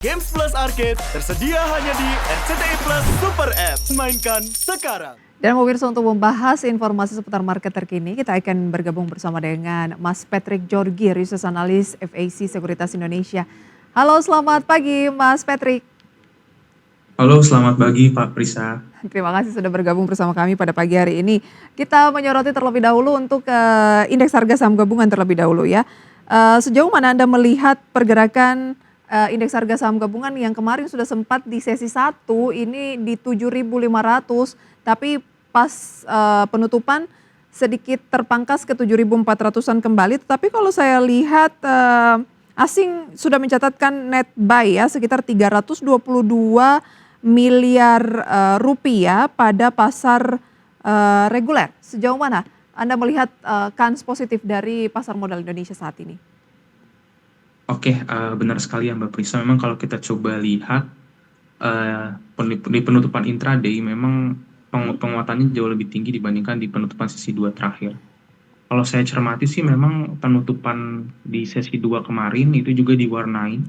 Games Plus Arcade tersedia hanya di RCTI Plus Super App. Mainkan sekarang. Dan pemirsa, untuk membahas informasi seputar market terkini, kita akan bergabung bersama dengan Mas Patrick Georgi, Research Analyst FAC Sekuritas Indonesia. Halo, selamat pagi Mas Patrick. Halo, selamat pagi Pak Prisa. Terima kasih sudah bergabung bersama kami pada pagi hari ini. Kita menyoroti terlebih dahulu untuk indeks harga saham gabungan terlebih dahulu ya. Sejauh mana Anda melihat pergerakan indeks harga saham gabungan yang kemarin sudah sempat di sesi 1 ini di 7.500, tapi pas penutupan sedikit terpangkas ke 7.400-an kembali. Tetapi kalau saya lihat asing sudah mencatatkan net buy ya sekitar 322 miliar rupiah pada pasar reguler. Sejauh mana Anda melihat kans positif dari pasar modal Indonesia saat ini? Oke, benar sekali ya Mbak Prisa. Memang kalau kita coba lihat di penutupan intraday, memang penguatannya jauh lebih tinggi dibandingkan di penutupan sesi 2 terakhir. Kalau saya cermati sih memang penutupan di sesi 2 kemarin itu juga diwarnai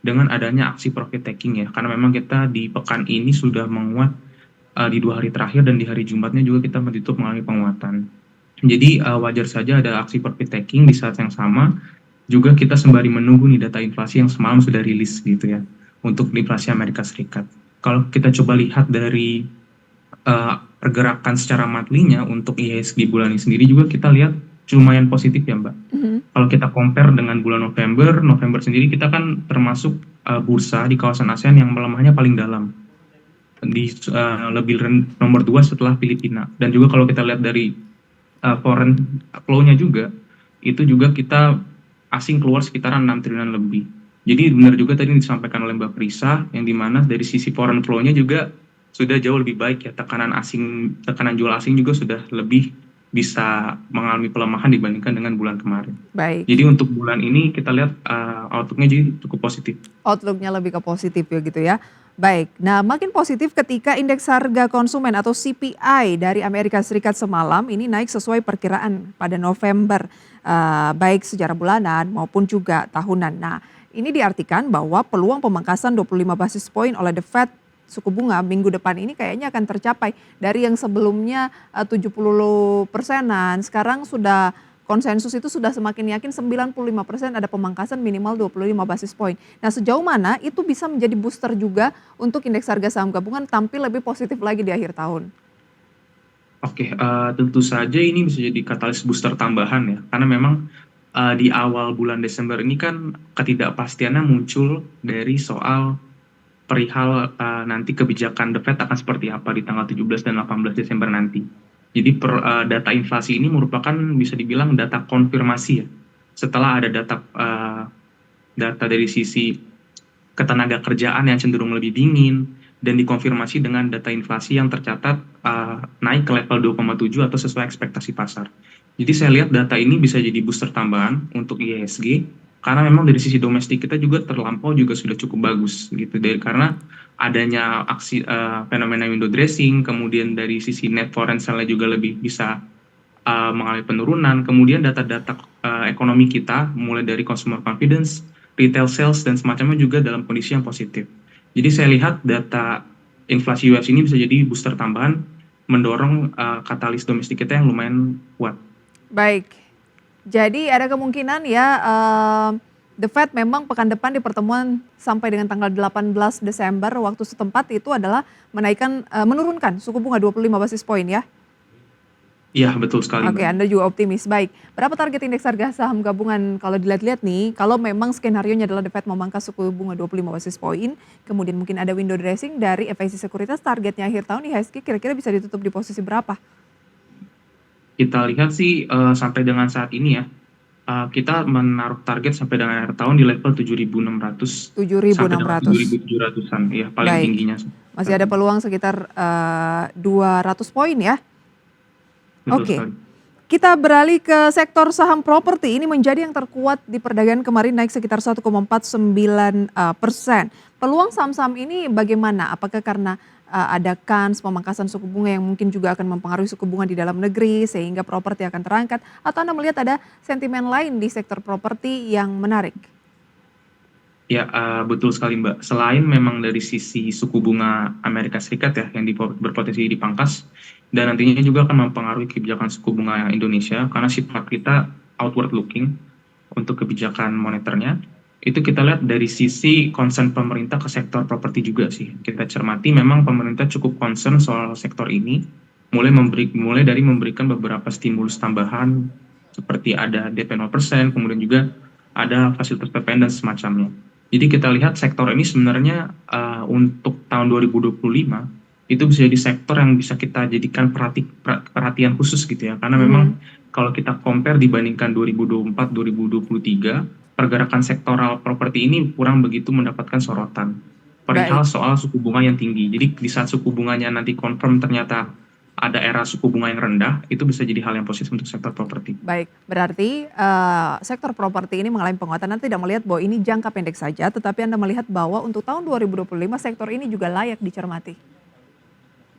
dengan adanya aksi profit taking ya. Karena memang kita di pekan ini sudah menguat di 2 hari terakhir, dan di hari Jumatnya juga kita menutup mengalami penguatan. Jadi wajar saja ada aksi profit taking. Di saat yang sama juga kita sembari menunggu nih data inflasi yang semalam sudah rilis gitu ya, untuk inflasi Amerika Serikat. Kalau kita coba lihat dari pergerakan secara monthly-nya untuk IHSG bulan ini sendiri juga kita lihat lumayan positif ya Mbak. Kalau kita compare dengan bulan November sendiri kita kan termasuk bursa di kawasan ASEAN yang melemahnya paling dalam, di nomor 2 setelah Filipina. Dan juga kalau kita lihat dari foreign flow-nya juga, itu juga kita asing keluar sekitaran 6 triliunan lebih. Jadi benar juga tadi yang disampaikan oleh Mbak Prisa, yang dimana dari sisi foreign flow-nya juga sudah jauh lebih baik ya. Tekanan jual asing juga sudah lebih bisa mengalami pelemahan dibandingkan dengan bulan kemarin. Baik. Jadi untuk bulan ini kita lihat outlook-nya jadi cukup positif. Outlook-nya lebih ke positif ya gitu ya. Baik, nah makin positif ketika indeks harga konsumen atau CPI dari Amerika Serikat semalam ini naik sesuai perkiraan pada November, baik secara bulanan maupun juga tahunan. Nah ini diartikan bahwa peluang pemangkasan 25 basis poin oleh The Fed suku bunga minggu depan ini kayaknya akan tercapai. Dari yang sebelumnya 70%-an, sekarang sudah konsensus itu sudah semakin yakin 95% ada pemangkasan minimal 25 basis poin. Nah sejauh mana itu bisa menjadi booster juga untuk indeks harga saham gabungan tampil lebih positif lagi di akhir tahun? Oke, tentu saja ini bisa jadi katalis booster tambahan ya. Karena memang di awal bulan Desember ini kan ketidakpastiannya muncul dari soal perihal nanti kebijakan The Fed akan seperti apa di tanggal 17 dan 18 Desember nanti. Jadi data inflasi ini merupakan bisa dibilang data konfirmasi ya. Setelah ada data dari sisi ketenaga kerjaan yang cenderung lebih dingin, dan dikonfirmasi dengan data inflasi yang tercatat naik ke level 2,7 atau sesuai ekspektasi pasar. Jadi saya lihat data ini bisa jadi booster tambahan untuk IHSG, karena memang dari sisi domestik kita juga terlampau juga sudah cukup bagus gitu, karena adanya aksi fenomena window dressing, kemudian dari sisi net foreign sale-nya juga lebih bisa mengalami penurunan, kemudian data-data ekonomi kita mulai dari consumer confidence, retail sales dan semacamnya juga dalam kondisi yang positif. Jadi saya lihat data inflasi US ini bisa jadi booster tambahan mendorong katalis domestik kita yang lumayan kuat. Baik, jadi ada kemungkinan ya The Fed memang pekan depan di pertemuan sampai dengan tanggal 18 Desember waktu setempat itu adalah menurunkan suku bunga 25 basis poin ya? Iya, betul sekali. Oke, Anda juga optimis. Baik, berapa target indeks harga saham gabungan kalau dilihat-lihat nih, kalau memang skenario-nya adalah The Fed memangkas suku bunga 25 basis poin, kemudian mungkin ada window dressing dari FAC Sekuritas, targetnya akhir tahun IHSG kira-kira bisa ditutup di posisi berapa? Kita lihat sih sampai dengan saat ini ya, kita menaruh target sampai dengan akhir tahun di level 7.600 sampai dengan 7.700-an ya, paling Baik. Tingginya. Masih ada peluang sekitar 200 poin ya? Oke. Kita beralih ke sektor saham properti. Ini menjadi yang terkuat di perdagangan kemarin, naik sekitar 1,49%. Peluang saham-saham ini bagaimana? Apakah karena ada kans pemangkasan suku bunga yang mungkin juga akan mempengaruhi suku bunga di dalam negeri sehingga properti akan terangkat? Atau Anda melihat ada sentimen lain di sektor properti yang menarik? Ya, betul sekali Mbak. Selain memang dari sisi suku bunga Amerika Serikat ya yang berpotensi dipangkas, dan nantinya juga akan mempengaruhi kebijakan suku bunga Indonesia karena sifat kita outward looking untuk kebijakan moneternya. Itu kita lihat dari sisi concern pemerintah ke sektor properti juga sih. Kita cermati memang pemerintah cukup concern soal sektor ini, mulai dari memberikan beberapa stimulus tambahan seperti ada DP 0%, kemudian juga ada fasilitas PPN dan semacamnya. Jadi kita lihat sektor ini sebenarnya untuk tahun 2025 itu bisa jadi sektor yang bisa kita jadikan perhatian khusus gitu ya. Karena memang kalau kita compare dibandingkan 2024-2023, pergerakan sektoral properti ini kurang begitu mendapatkan sorotan. Baik. Perihal soal suku bunga yang tinggi. Jadi di saat suku bunganya nanti confirm ternyata ada era suku bunga yang rendah, itu bisa jadi hal yang positif untuk sektor properti. Baik, berarti sektor properti ini mengalami penguatan. Anda tidak melihat bahwa ini jangka pendek saja, tetapi Anda melihat bahwa untuk tahun 2025 sektor ini juga layak dicermati.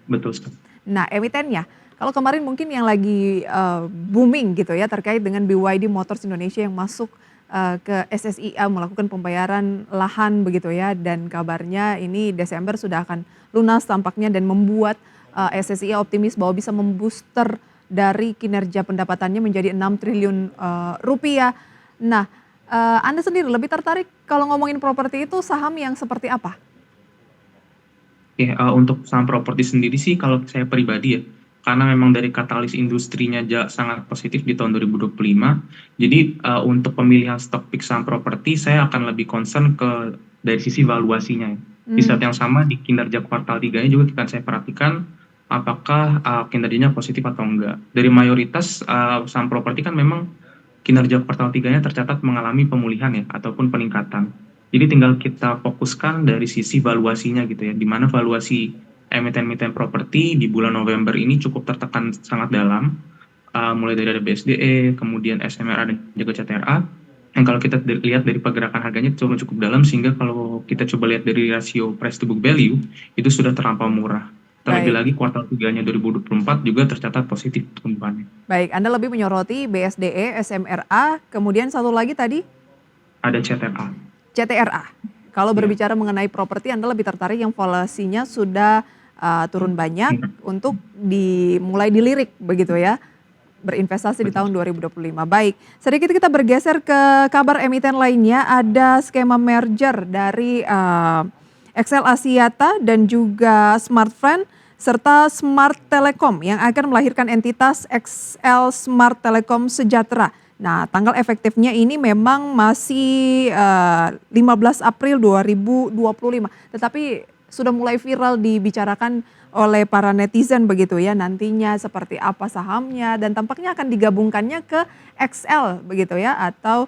Betul sekali. Nah, emitennya, kalau kemarin mungkin yang lagi booming gitu ya terkait dengan BYD Motors Indonesia yang masuk ke SSIA melakukan pembayaran lahan begitu ya, dan kabarnya ini Desember sudah akan lunas tampaknya dan membuat SSIA optimis bahwa bisa membooster dari kinerja pendapatannya menjadi 6 triliun rupiah. Nah, Anda sendiri lebih tertarik kalau ngomongin properti itu saham yang seperti apa? Oke, untuk saham properti sendiri sih kalau saya pribadi ya, karena memang dari katalis industrinya sangat positif di tahun 2025, jadi untuk pemilihan stok pick saham properti saya akan lebih concern dari sisi valuasinya ya. Di saat yang sama di kinerja kuartal 3-nya juga akan saya perhatikan apakah kinerjanya positif atau enggak. Dari mayoritas saham properti kan memang kinerja kuartal 3-nya tercatat mengalami pemulihan ya ataupun peningkatan. Jadi tinggal kita fokuskan dari sisi valuasinya gitu ya, di mana valuasi emiten-emiten properti di bulan November ini cukup tertekan sangat dalam, mulai dari ada BSDE, kemudian SMRA dan juga CTRA. Yang kalau kita lihat dari pergerakan harganya cukup dalam, sehingga kalau kita coba lihat dari rasio price to book value itu sudah terlampau murah. Terlebih Baik. lagi kuartal 3-nya 2024 juga tercatat positif pertumbuhannya. Baik, Anda lebih menyoroti BSDE, SMRA, kemudian satu lagi tadi Ada CTRA. CTRA. Kalau Ya. berbicara mengenai properti, Anda lebih tertarik yang valuasinya sudah turun banyak untuk mulai dilirik begitu ya, berinvestasi di tahun 2025. Baik, sedikit kita bergeser ke kabar emiten lainnya, ada skema merger dari XL Axiata dan juga Smartfren serta Smart Telecom yang akan melahirkan entitas XL Smart Telecom Sejahtera. Nah, tanggal efektifnya ini memang masih 15 April 2025. Tetapi sudah mulai viral dibicarakan oleh para netizen begitu ya, nantinya seperti apa sahamnya dan tampaknya akan digabungkannya ke XL begitu ya, atau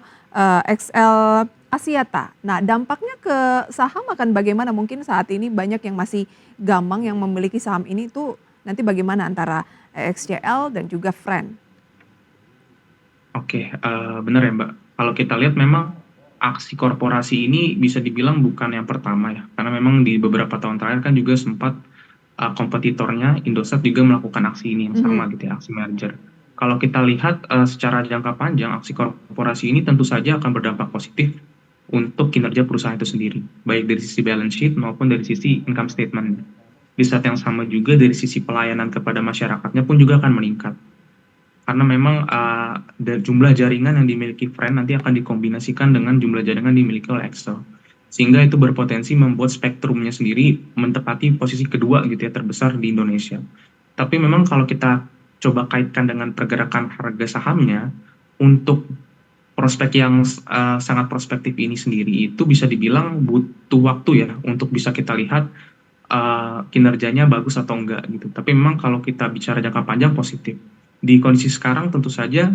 XL Axiata. Nah, dampaknya ke saham akan bagaimana? Mungkin saat ini banyak yang masih gamang yang memiliki saham ini tuh nanti bagaimana antara XCL dan juga Fren? Oke, benar ya Mbak. Kalau kita lihat memang aksi korporasi ini bisa dibilang bukan yang pertama ya, karena memang di beberapa tahun terakhir kan juga sempat kompetitornya Indosat juga melakukan aksi ini yang sama gitu ya, aksi merger. Kalau kita lihat secara jangka panjang, aksi korporasi ini tentu saja akan berdampak positif untuk kinerja perusahaan itu sendiri, baik dari sisi balance sheet maupun dari sisi income statement. Di saat yang sama juga dari sisi pelayanan kepada masyarakatnya pun juga akan meningkat. Karena memang jumlah jaringan yang dimiliki Fren nanti akan dikombinasikan dengan jumlah jaringan dimiliki oleh Excel. Sehingga itu berpotensi membuat spektrumnya sendiri menempati posisi kedua gitu ya, terbesar di Indonesia. Tapi memang kalau kita coba kaitkan dengan pergerakan harga sahamnya, untuk prospek yang sangat prospektif ini sendiri itu bisa dibilang butuh waktu ya untuk bisa kita lihat kinerjanya bagus atau enggak gitu. Tapi memang kalau kita bicara jangka panjang positif. Di kondisi sekarang tentu saja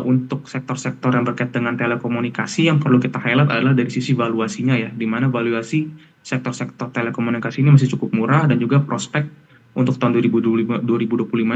untuk sektor-sektor yang berkait dengan telekomunikasi yang perlu kita highlight adalah dari sisi valuasinya ya, di mana valuasi sektor-sektor telekomunikasi ini masih cukup murah dan juga prospek untuk tahun 2025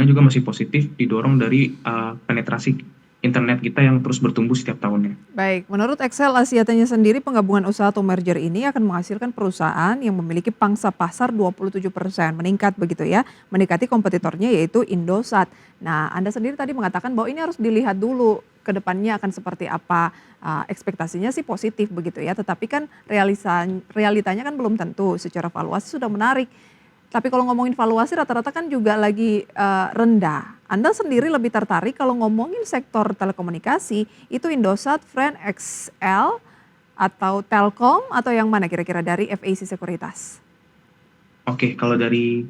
juga masih positif didorong dari penetrasi internet kita yang terus bertumbuh setiap tahunnya. Baik, menurut Excel Axiatanya sendiri penggabungan usaha atau merger ini akan menghasilkan perusahaan yang memiliki pangsa pasar 27%, meningkat begitu ya, mendekati kompetitornya yaitu Indosat. Nah, Anda sendiri tadi mengatakan bahwa ini harus dilihat dulu ke depannya akan seperti apa. Ekspektasinya sih positif begitu ya, tetapi kan realitanya kan belum tentu. Secara valuasi sudah menarik, tapi kalau ngomongin valuasi rata-rata kan juga lagi rendah. Anda sendiri lebih tertarik kalau ngomongin sektor telekomunikasi itu Indosat, Friend, XL, atau Telkom, atau yang mana kira-kira dari FAC Sekuritas? Oke, kalau dari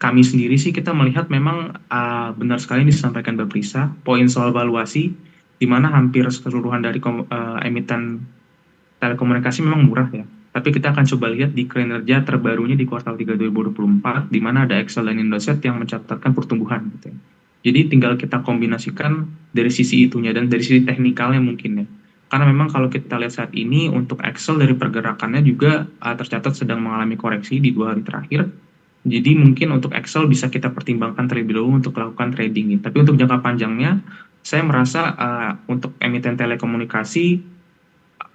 kami sendiri sih kita melihat memang benar sekali yang disampaikan Mbak Prisa, poin soal valuasi, di mana hampir keseluruhan dari emiten telekomunikasi memang murah ya. Tapi kita akan coba lihat di kinerja terbarunya di kuartal 3 2024, di mana ada XL dan Indosat yang mencatatkan pertumbuhan gitu ya. Jadi tinggal kita kombinasikan dari sisi itunya dan dari sisi teknikalnya mungkin ya. Karena memang kalau kita lihat saat ini untuk XL dari pergerakannya juga tercatat sedang mengalami koreksi di 2 hari terakhir. Jadi mungkin untuk XL bisa kita pertimbangkan terlebih dahulu untuk melakukan trading. Tapi untuk jangka panjangnya, saya merasa untuk emiten telekomunikasi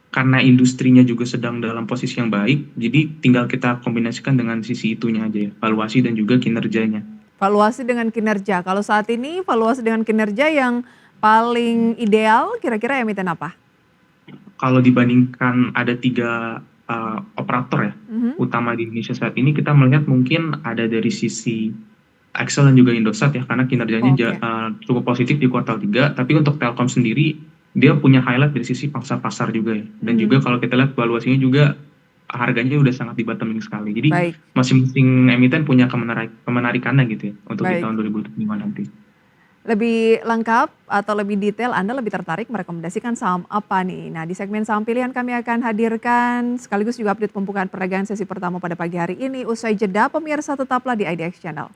karena industrinya juga sedang dalam posisi yang baik, jadi tinggal kita kombinasikan dengan sisi itunya aja ya, valuasi dan juga kinerjanya. Valuasi dengan kinerja. Kalau saat ini valuasi dengan kinerja yang paling ideal kira-kira emiten apa? Kalau dibandingkan ada 3 operator ya, utama di Indonesia saat ini, kita melihat mungkin ada dari sisi XL dan juga Indosat ya, karena kinerjanya Oke. cukup positif di kuartal 3, tapi untuk Telkom sendiri, dia punya highlight dari sisi pangsa pasar juga ya. Dan juga kalau kita lihat valuasinya juga harganya udah sangat di bottoming sekali. Jadi Baik, masing-masing emiten punya kemenarikannya gitu ya untuk di baik. tahun 2025 nanti. Lebih lengkap atau lebih detail Anda lebih tertarik merekomendasikan saham apa nih? Nah, di segmen saham pilihan kami akan hadirkan sekaligus juga update pembukaan perdagangan sesi pertama pada pagi hari ini. Usai jeda, pemirsa tetaplah di IDX Channel.